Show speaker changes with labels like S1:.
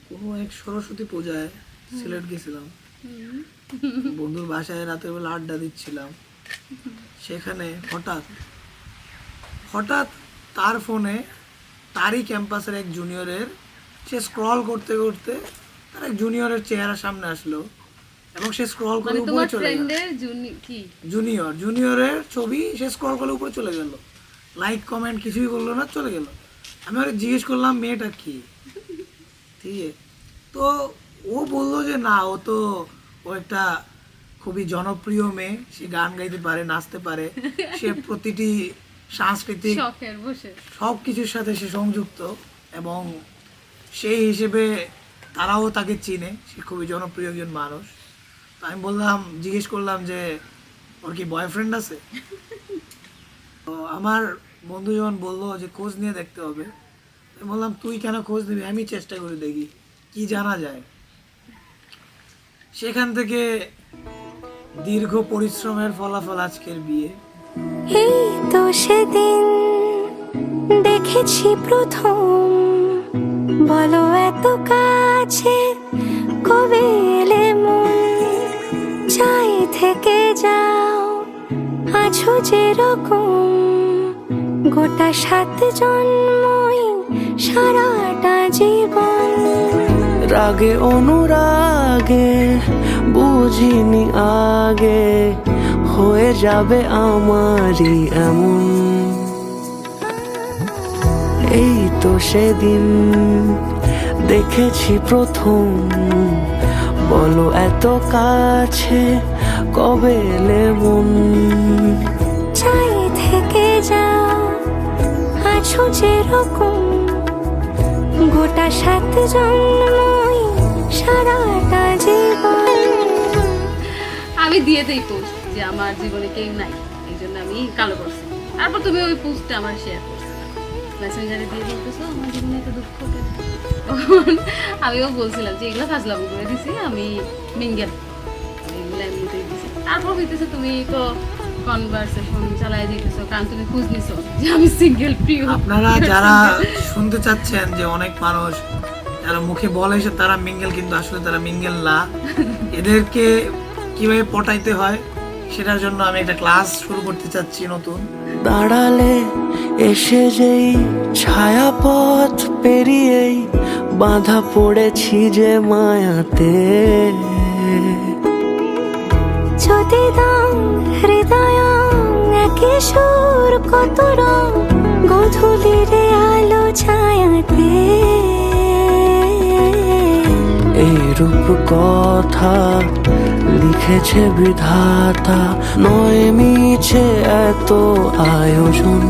S1: কোনো এক সরস্বতী পূজায় সিলেট গেছিলাম, বন্ধুর বাসায় রাতের বেলা আড্ডা দিচ্ছিলাম। সেখানে হঠাৎ তার ফোনে তারই ক্যাম্পাসের এক জুনিয়রের, সে স্ক্রল করতে করতে তার এক জুনিয়রের চেহারা সামনে আসলো এবং সে স্ক্রল করে উপরে চলে গেল। জুনিয়রের ছবি সে স্ক্রল করে উপরে চলে গেল, লাইক কমেন্ট কিছুই করলো না, চলে গেল। আমি ওরা জিজ্ঞেস করলাম মেয়েটা কি, ঠিক আছে? তো ও বললো যে না, ও একটা খুবই জনপ্রিয় মেয়ে, সে গান গাইতে পারে, নাচতে পারে, সে প্রতিটি সাংস্কৃতিক সব কিছুর সাথে সে সংযুক্ত এবং সেই হিসেবে তারাও তাকে চিনে, সে খুবই জনপ্রিয় একজন মানুষ। তো আমি জিজ্ঞেস করলাম যে ওর কি বয়ফ্রেন্ড আছে? তো আমার বন্ধু যখন বললো যে খোঁজ নিয়ে দেখতে হবে, আমি বললাম তুই কেন খোঁজ নিবি, আমি চেষ্টা করে দেখি কি জানা যায়। সেখান থেকে দীর্ঘ পরিশ্রমের ফলাফল আজকের বিয়ে।
S2: এই তো সেদিন দেখেছি প্রথম, বলো এত কাছে কবে এলে মন, চাই থেকে যাও আছো যেরকম, গোটা 7 জন্মই সারাটা জীবন।
S3: রাগে অনুরাগে বুঝিনি আগে, হয়ে যাবে আমারই এমন। এই তো সেদিন দেখেছি প্রথম, বলো এত কাছে কবে এলে মন,
S2: চাই থেকে যাও আছো যেরকম, গোটা 7 জন্মই সারাটা জীবন।
S4: আমি দিয়ে দেই পোস্ট যে আমার জীবনে কেউ নাই, এই জন্য আমি কালো করছি। তারপর তুমি ওই পোস্টটা আমার শেয়ার করছো, মেসেঞ্জারে দিয়ে বলতেছো আমার জীবনে এত দুঃখ কেন। আমিও বলছিলাম যে এগুলো ফাজলাম করে দিছি, আমি মিঙ্গেল, এগুলো এমনিতেই দিছি। তারপর হইতেছে তুমি তো কনভারসেশন চালায় দিতেছো, কারণ তুমি খোঁজ নিছো যে আমি সিঙ্গেল প্রিয়।
S1: আপনারা যারা শুনতে চাচ্ছেন যে অনেক মানুষ যারা মুখে বলে যে তারা মিঙ্গেল, কিন্তু আসলে তারা মিঙ্গেল না, এদেরকে কিভাবে পটাইতে হয় সেটার জন্য আমি একটা ক্লাস শুরু করতে চাচ্ছি নতুন।
S3: দাঁড়ালে এসে যেই ছায়াপথ পেরিয়েই বাঁধা পড়েছি যে মায়াতে,
S2: যদি দাও হৃদয় একই সুর কত রং, গধূলির আলো ছায়াতে।
S3: এই রূপ কথা লিখেছে বিধাতা, নয় মিছে এত আয়োজন।